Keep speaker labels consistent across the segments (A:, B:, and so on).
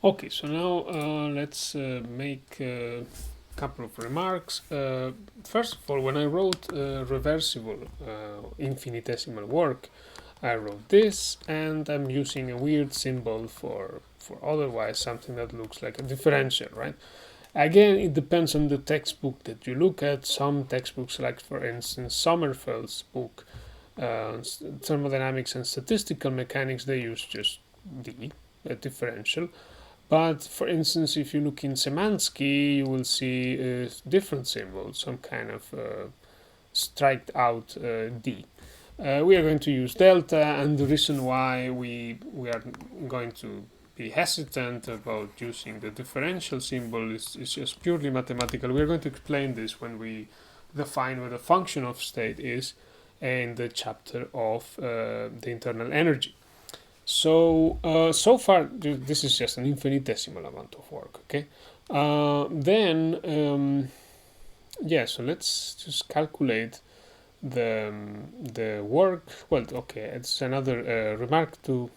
A: Okay, so now let's make a couple of remarks. First of all, when I wrote reversible infinitesimal work, I wrote this, and I'm using a weird symbol for otherwise something that looks like a differential, right? Again, it depends on the textbook that you look at. Some textbooks, like for instance Sommerfeld's book, Thermodynamics and Statistical Mechanics, they use just D, a differential. But for instance, if you look in Szymanski, you will see a different symbol, some kind of striked out D. We are going to use delta, and the reason why we are going to be hesitant about using the differential symbol is just purely mathematical. We are going to explain this when we define what a function of state is in the chapter of the internal energy. So far, this is just an infinitesimal amount of work, okay? Yeah, so let's just calculate the work. Well, okay, it's another remark to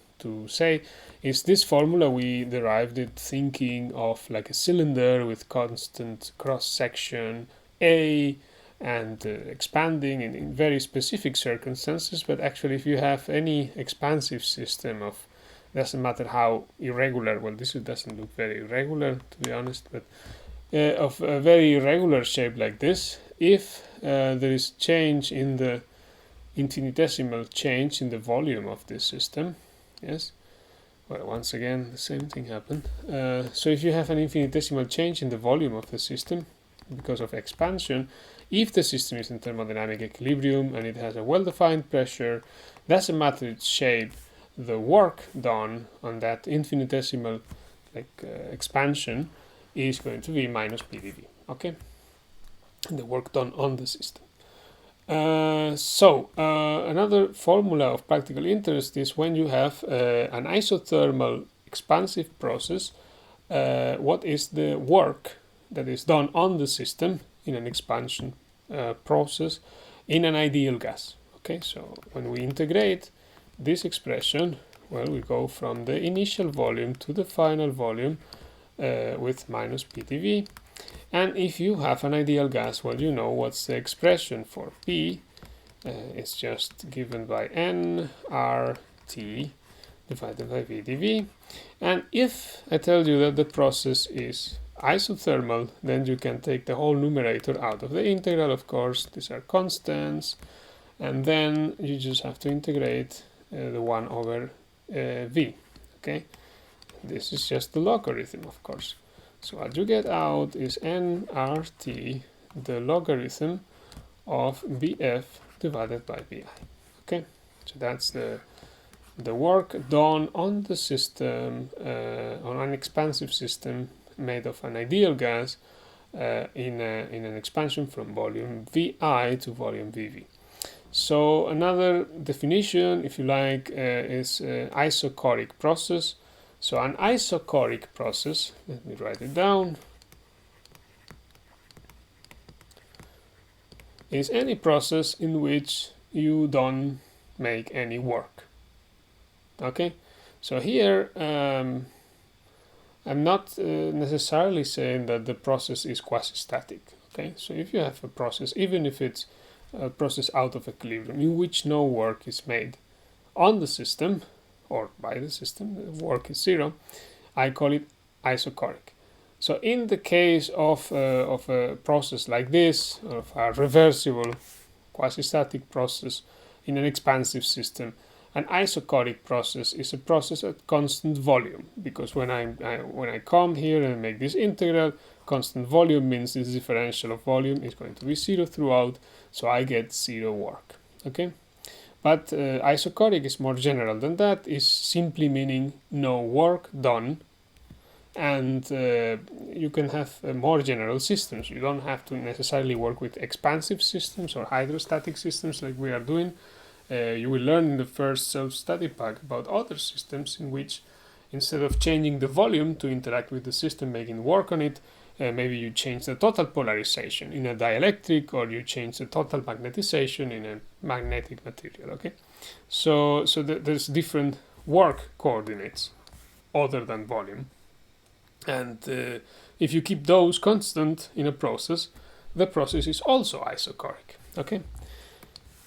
A: say is this formula we derived it thinking of like a cylinder with constant cross section A and expanding in very specific circumstances. But actually, if you have any expansive system of, doesn't matter how irregular, well, this doesn't look very irregular to be honest, but of a very irregular shape like this, if there is change in the infinitesimal change in the volume of this system, yes, well, once again the same thing happened. So if you have an infinitesimal change in the volume of the system because of expansion, if the system is in thermodynamic equilibrium and it has a well-defined pressure, doesn't matter its shape, the work done on that infinitesimal expansion is going to be minus PdV, okay? The work done on the system. Another formula of practical interest is when you have an isothermal expansive process, what is the work that is done on the system in an expansion process in an ideal gas. Okay, so when we integrate this expression, well, we go from the initial volume to the final volume with minus PdV. And if you have an ideal gas, well, you know what's the expression for P. It's just given by nRT divided by VdV. And if I tell you that the process is isothermal, then you can take the whole numerator out of the integral, of course. These are constants. And then you just have to integrate the 1 over V. Okay, this is just the logarithm, of course. So what you get out is nRT, the logarithm of Bf divided by Bi. Okay, so that's the work done on the system, on an expansive system made of an ideal gas in an expansion from volume Vi to volume Vv. So another definition, if you like, is isochoric process. So an isochoric process, let me write it down, is any process in which you don't make any work. Okay, so here I'm not necessarily saying that the process is quasi-static. Okay, so if you have a process, even if it's a process out of equilibrium in which no work is made on the system or by the system, the work is zero, I call it isochoric. So in the case of a process like this, of a reversible quasi-static process in an expansive system, an isochoric process is a process at constant volume, because when I come here and make this integral, constant volume means this differential of volume is going to be zero throughout, so I get zero work. Okay, but isochoric is more general than that, is simply meaning no work done. And you can have more general systems. You don't have to necessarily work with expansive systems or hydrostatic systems like we are doing. You will learn in the first self-study pack about other systems in which, instead of changing the volume to interact with the system, making work on it, maybe you change the total polarization in a dielectric, or you change the total magnetization in a magnetic material. Okay, so there's different work coordinates other than volume. And if you keep those constant in a process, the process is also isochoric. Okay.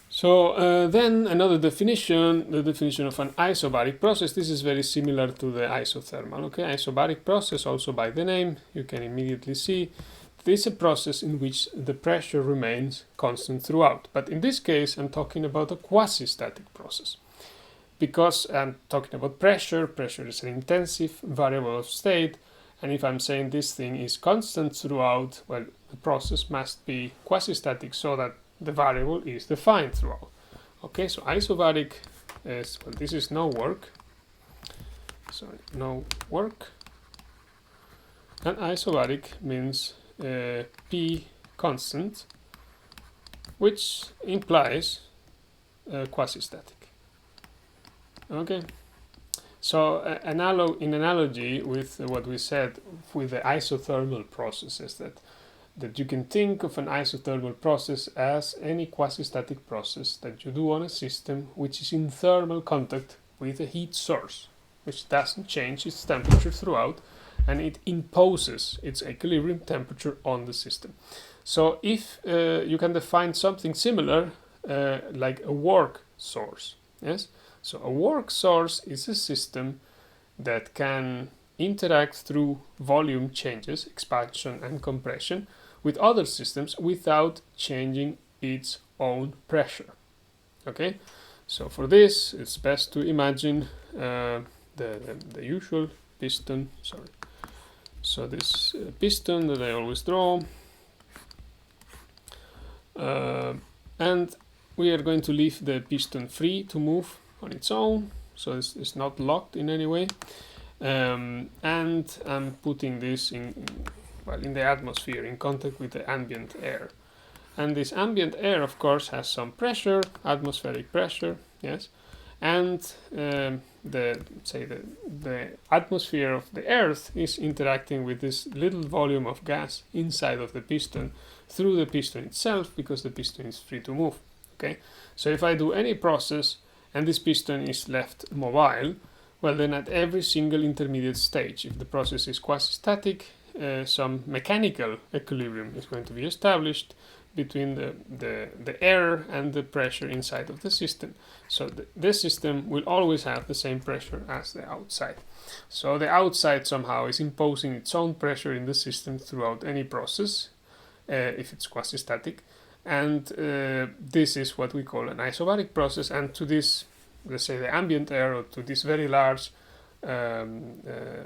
A: So then another definition, the definition of an isobaric process. This is very similar to the isothermal. Okay, isobaric process, also by the name, you can immediately see this is a process in which the pressure remains constant throughout. But in this case, I'm talking about a quasi-static process. Because I'm talking about pressure, pressure is an intensive variable of state, and if I'm saying this thing is constant throughout, well, the process must be quasi-static so that the variable is defined throughout. Okay, so isobaric is, well, this is no work. Sorry, no work. And isobaric means P constant, which implies quasi-static. Okay, so in analogy with what we said with the isothermal processes, that you can think of an isothermal process as any quasi-static process that you do on a system which is in thermal contact with a heat source, which doesn't change its temperature throughout, and it imposes its equilibrium temperature on the system. So if you can define something similar like a work source, yes? So a work source is a system that can interact through volume changes, expansion and compression, with other systems without changing its own pressure. Okay, so for this it's best to imagine the usual piston. Sorry. So this piston that I always draw, and we are going to leave the piston free to move on its own, so it's not locked in any way. And I'm putting this in the atmosphere, in contact with the ambient air. And this ambient air, of course, has some pressure, atmospheric pressure, yes. And the atmosphere of the Earth is interacting with this little volume of gas inside of the piston through the piston itself, because the piston is free to move. Okay, so if I do any process and this piston is left mobile, well, then at every single intermediate stage, if the process is quasi-static, some mechanical equilibrium is going to be established between the air and the pressure inside of the system. So this system will always have the same pressure as the outside. So the outside somehow is imposing its own pressure in the system throughout any process, if it's quasi-static. And this is what we call an isobaric process. And to this, let's say the ambient air, or to this very large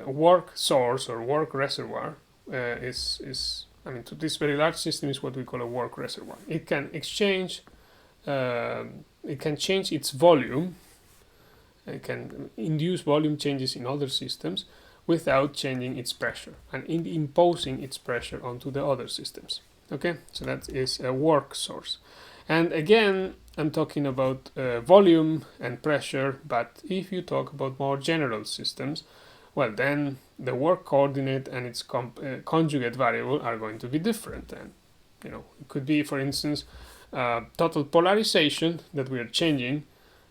A: work source or work reservoir, to this very large system is what we call a work reservoir. It can exchange, it can change its volume, it can induce volume changes in other systems without changing its pressure and imposing its pressure onto the other systems. Okay, so that is a work source. And again, I'm talking about volume and pressure, but if you talk about more general systems, well, then the work coordinate and its conjugate variable are going to be different. And it could be, for instance, total polarization that we are changing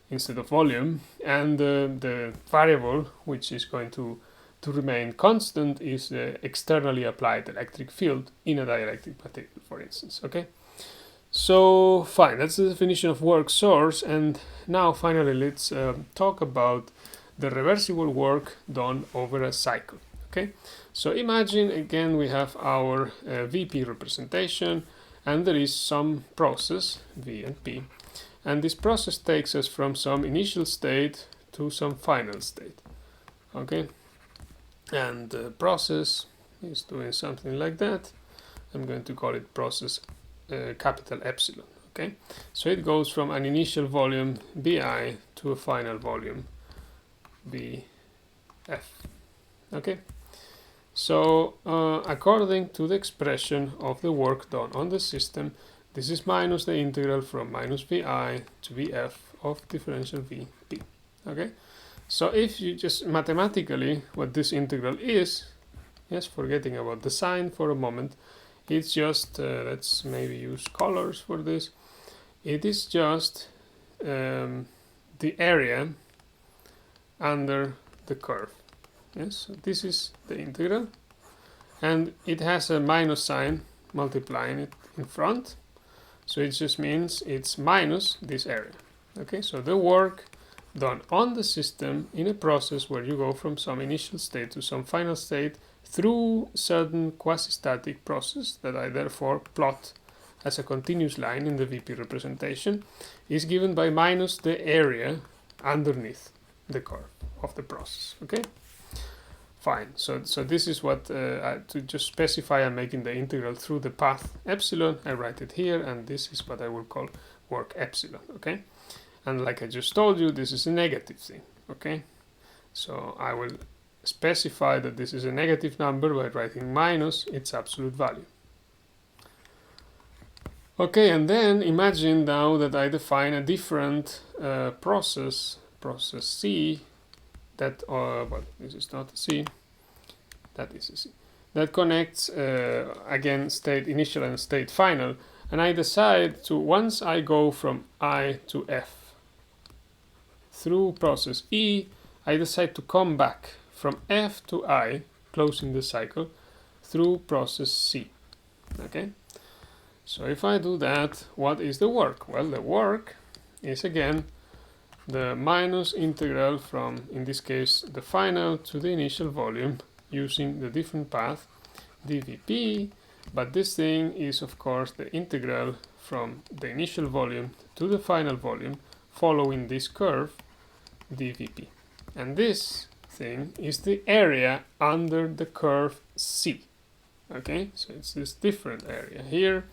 A: instead of volume, and the variable which is going to remain constant is the externally applied electric field in a dielectric material, for instance. Okay, so fine, that's the definition of work source. And now finally let's talk about the reversible work done over a cycle. Okay, so imagine again we have our VP representation, and there is some process V and P, and this process takes us from some initial state to some final state. Okay, and the process is doing something like that. I'm going to call it process capital epsilon. Okay, so it goes from an initial volume Bi to a final volume Bf. Okay, so according to the expression of the work done on the system, this is minus the integral from minus Vi to Vf of differential Vp. Okay, so if you just mathematically, what this integral is, yes, forgetting about the sign for a moment, it's just, let's maybe use colors for this. It is just the area under the curve. Yes, so this is the integral. and it has a minus sign multiplying it in front, so it just means it's minus this area. Okay, so the work done on the system in a process where you go from some initial state to some final state through certain quasi-static process that I therefore plot as a continuous line in the VP representation is given by minus the area underneath the curve of the process. Okay, fine. So this is what to just specify I'm making the integral through the path epsilon. I write it here, and this is what I will call work epsilon. Okay, and like I just told you, this is a negative thing. Okay, so I will specify that this is a negative number by writing minus its absolute value. Okay, and then imagine now that I define a different process C, that, well, this is not a C, that is a C, that connects, again, state initial and state final, and I decide to, once I go from I to F through process E, I decide to come back from F to I, closing the cycle, through process C. Okay, so if I do that, what is the work? Well, the work is again the minus integral from, in this case, the final to the initial volume using the different path dvp, but this thing is of course the integral from the initial volume to the final volume following this curve dvp, and this thing is the area under the curve C. Okay, so it's this different area here.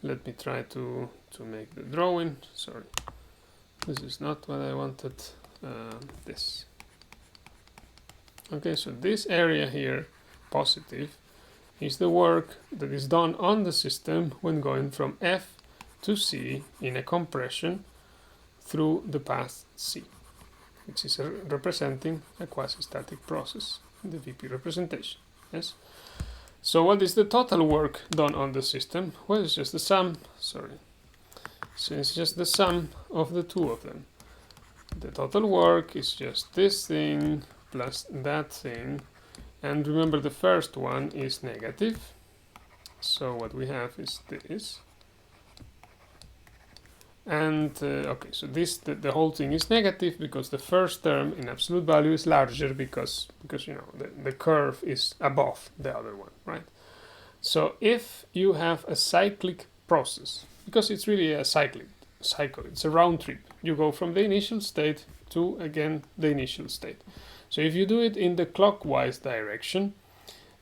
A: Let me try to make the drawing. Sorry, this is not what I wanted. This. Okay, so this area here, positive, is the work that is done on the system when going from F to C in a compression through the path C, which is representing a quasi-static process in the VP representation. Yes. So what is the total work done on the system? Well, it's just the sum. Sorry. So it's just the sum of the two of them. The total work is just this thing plus that thing, and remember the first one is negative. So what we have is this. And okay, so this the whole thing is negative because the first term in absolute value is larger because you know the curve is above the other one, right? So if you have a cyclic process, because it's really a cycle, it's a round trip. You go from the initial state to again the initial state. So if you do it in the clockwise direction,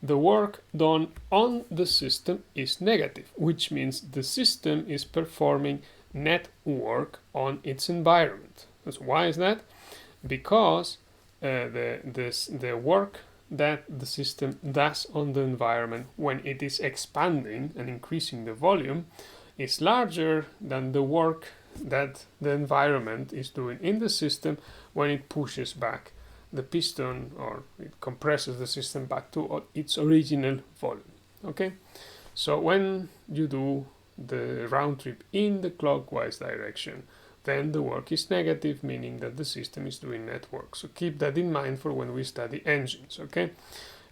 A: the work done on the system is negative, which means the system is performing net work on its environment. So why is that? Because the work that the system does on the environment when it is expanding and increasing the volume is larger than the work that the environment is doing in the system when it pushes back the piston or it compresses the system back to its original volume. Okay, so when you do the round trip in the clockwise direction, then the work is negative, meaning that the system is doing net work. So keep that in mind for when we study engines. Okay,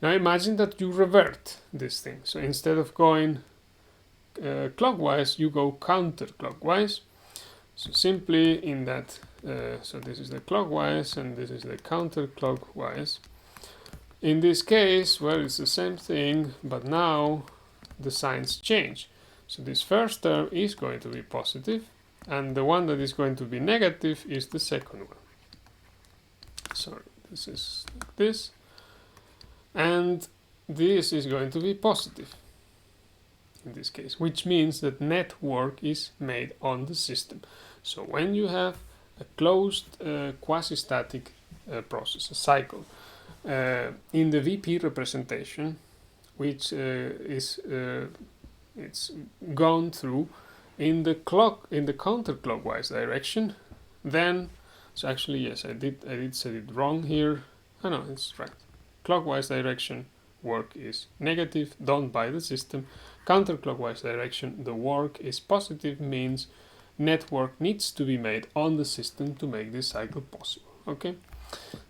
A: now imagine that you revert this thing. So instead of going clockwise, you go counterclockwise. So simply in that, so this is the clockwise and this is the counterclockwise. In this case, well, it's the same thing, but now the signs change. So this first term is going to be positive, and the one that is going to be negative is the second one. Sorry, this is like this, and this is going to be positive in this case, which means that net work is made on the system. So when you have a closed quasi-static process, a cycle, in the VP representation, which is it's gone through in the counterclockwise direction, then so actually yes, I did say it wrong here. Oh no, it's right. Clockwise direction work is negative, done by the system. Counterclockwise direction, the work is positive, means net work needs to be made on the system to make this cycle possible. Okay,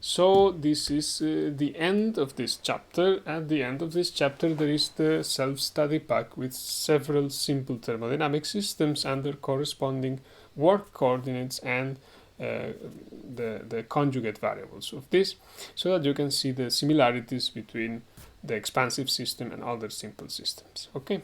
A: So this is the end of this chapter. At the end of this chapter there is the self-study pack with several simple thermodynamic systems and their corresponding work coordinates and the conjugate variables of this, so that you can see the similarities between the expansive system and other simple systems. Okay.